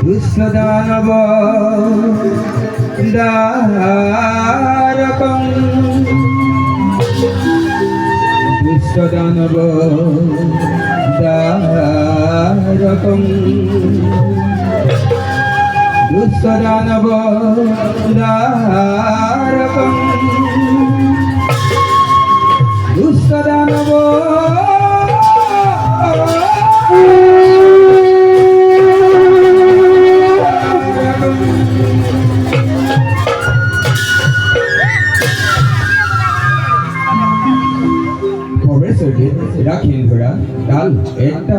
दुष्टदानव दारकं दुष्टदानव दारकं दुष्टदानव दारकं दुष्टदानव রাখেন ঘোড়া ডাল একটা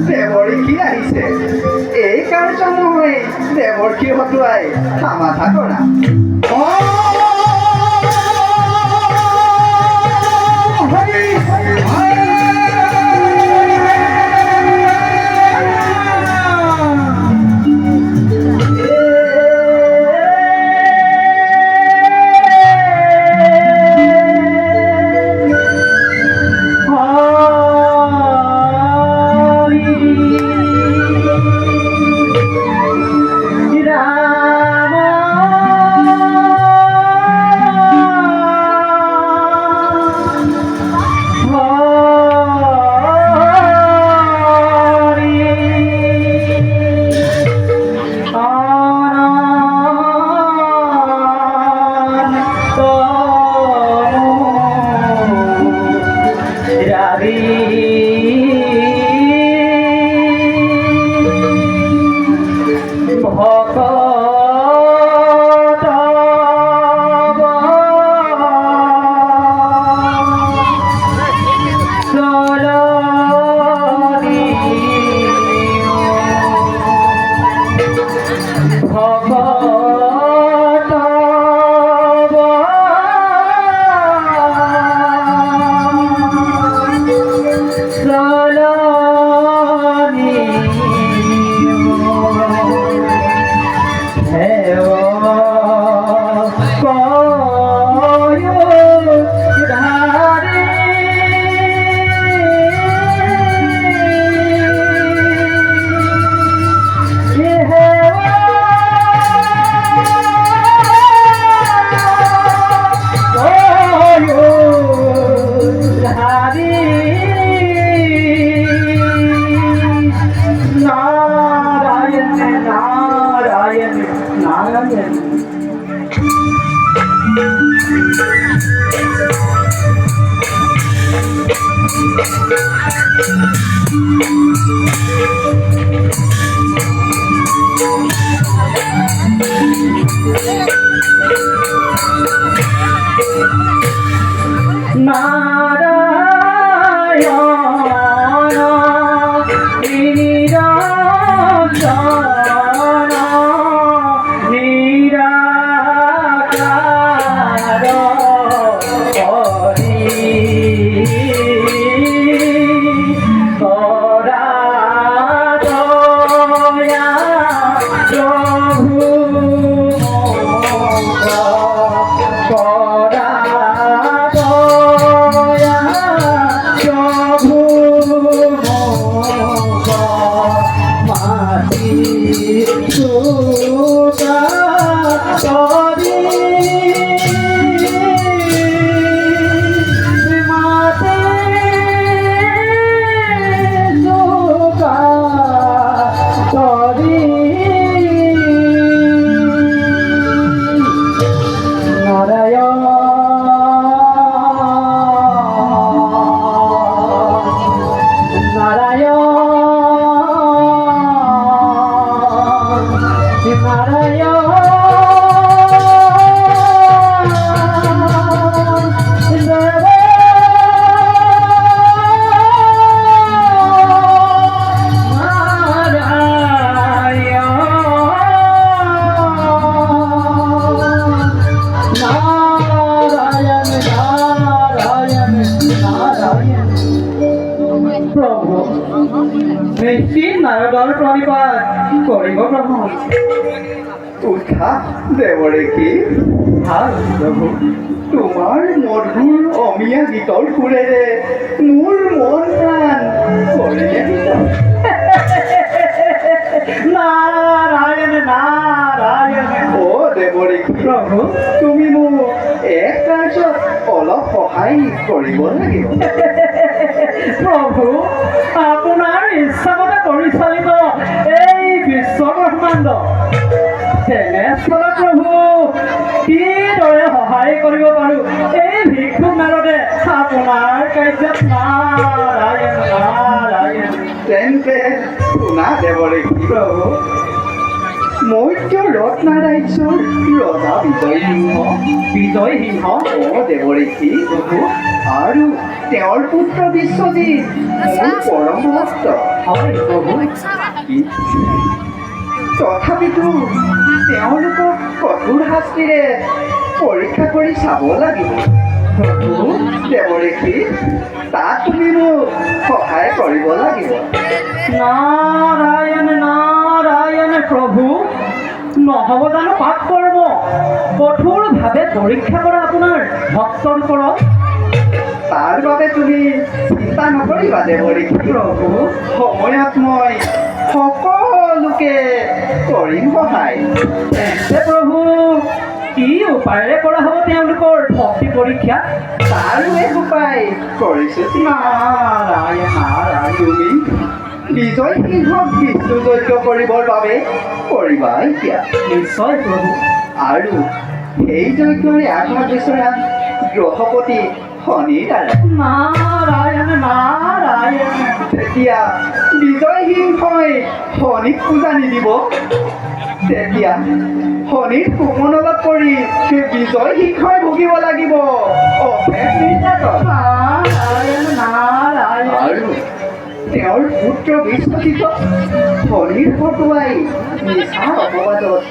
দেৱৰ কি আহিছে এই কাৰ্য নহয় দেৱৰ কি হতো দেখুৱাই সমাধা কৰা উঠা দেৱৰে কি ভাল প্ৰভু তোমাৰ মধুৰ অমীয়া গীতৰ সুৰেৰে মোৰ মন প্ৰাণ কৰিলে নাৰায়ণ নাৰায়ণ অ দেৱৰে কি প্ৰভু তুমি মোক এক কাৰ্যত অলপ সহায় কৰিব লাগিব প্ৰভু আপোনাৰ ইচ্ছামতে পৰিচালিত এই বিশ্ব ব্ৰহ্মাণ্ড তেনেস্থলত প্ৰভু কিদৰে সহায় কৰিব পাৰো এই ভিক্ষুক মেলতে আপোনাৰ কাৰ্যত নাৰায়ণ নাৰায়ণ তেন্তে শুনা দেৱৰে কি প্ৰভু মৈত্য ৰত্না ৰাজ্যৰ ৰজা বিজয় সিংহ অ দেৱৰে কি প্ৰভু আৰু তেওঁৰ পুত্ৰ বিশ্বজিৎ মোৰ পৰম ভক্ত হয় প্ৰভু তথাপিতো তেওঁলোকক কঠোৰ শাস্তিৰে পৰীক্ষা কৰি চাব লাগিব। দেৱৰেখী, তাত তুমি মোক সহায় কৰিব লাগিব। নারায়ণ নারায়ণ প্রভু নহব জানো পাপ কর্ম কঠোরভাবে পরীক্ষা করা আপনার ভক্তর ওপৰত তাৰ বাবে তুমি চিন্তা নকৰিবা দেৱৰেখী। প্ৰভু সময়ত মই সকলোকে কৰিম সহায়। তেন্তে প্ৰভু কি উপায়েৰে কৰা হ'ব তেওঁলোকৰ ভক্তি পৰীক্ষা? তাৰো এক উপায় কৰিছো। নাৰায়ণ নাৰায়ণ তুমি বিজয় সিংহক বিষ্ণু যজ্ঞ কৰিবৰ বাবে কৰিবা এতিয়া। নিশ্চয় প্ৰভু। আৰু সেই যজ্ঞৰে আঘাত বিচৰা গ্ৰহপতি শনিৰ দ্বাৰা নাৰায়ণ নাৰায়ণ তেতিয়া বিজয় সিংহই শনিক পূজা নিদিব। তেতিয়া শনিৰ কোমলত পৰি বিজয় সিংহই ভুগিব লাগিব অশেষ নিৰ্যাতন। নাৰায়ণ নাৰায়ণ আৰু তেওঁৰ পুত্ৰ বিষ্ণুচিতক শনিৰ ফটুৱাই মিছা অপবাদত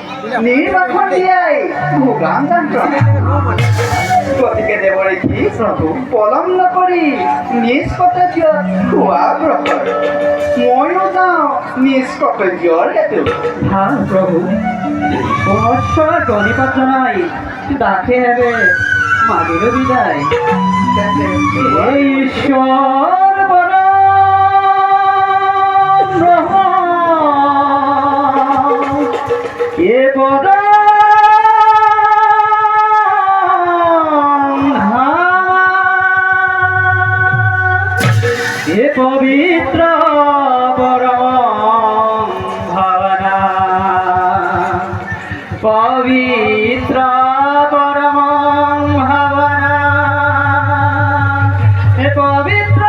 নিৰ্বাসন দিয়াই ভোগাম যন্ত্ৰণা। গতিকে দেৱৰেখী প্ৰভু পলম নকৰি নিজ কৰ্তব্যত খোৱা প্ৰসৰ। ময়ো যাওঁ নিজ কৰ্তব্যৰ হেতু। ভাল প্ৰভু পুনশ্চৰ প্ৰণিপাত জনাই দাসে হেবে মাগিলো বিদায়। এই ঈশ্বৰ পৰম ব্ৰহ্ম এ পৰম এ পবিত্ৰ পৰম ভাৱনা পবিত্ৰ পৰম ভাৱনা এ পবিত্ৰ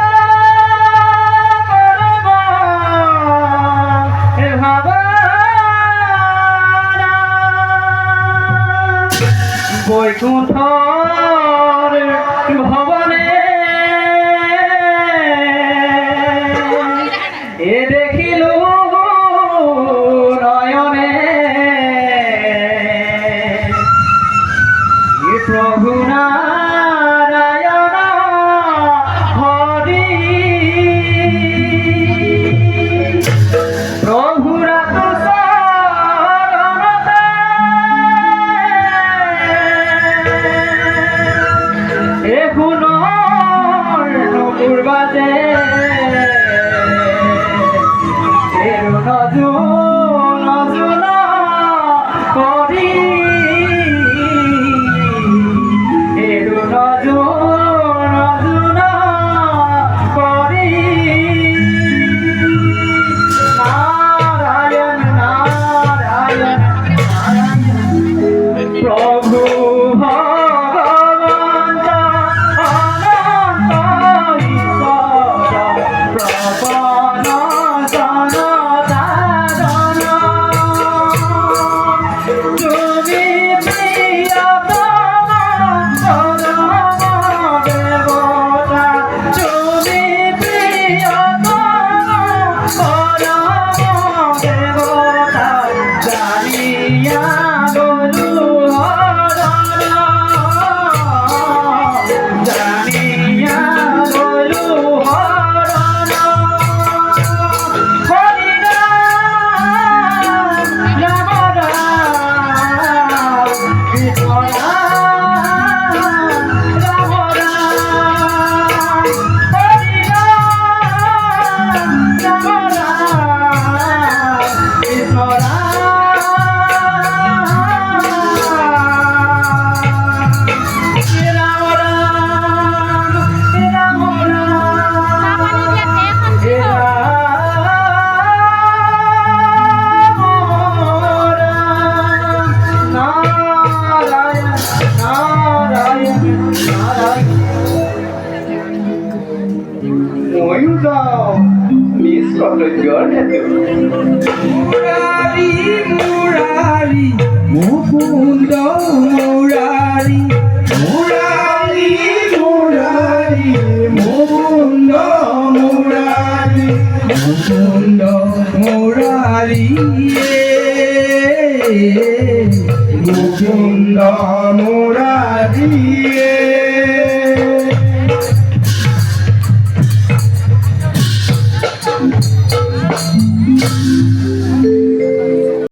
পৰম এ ভাৱনা বৈকুণ্ঠৰ ভৱনে এ দেখিলো নয়নে এ প্রভু নারায়ণ হরি প্রভুর শরণতে এ পুনৰ নপুৰ বাজে নজুন কৰি এৰু নজুন কৰি নাৰায়ণ নাৰায়ণ নাৰায়ণ প্ৰভু ভগৱন্ত অনন্ত ঈশ্বৰ প্ৰপন্ন ময়ো যাওঁ নিজ কৰ্তব্যৰ হেতু। মুৰাৰী মুৰাৰী মুকুন্দ মুৰাৰী মুৰাৰী মুৰাৰী মুকুন্দ মুৰাৰী মুকুন্দ মুৰাৰী মুকুন্দ মুরারি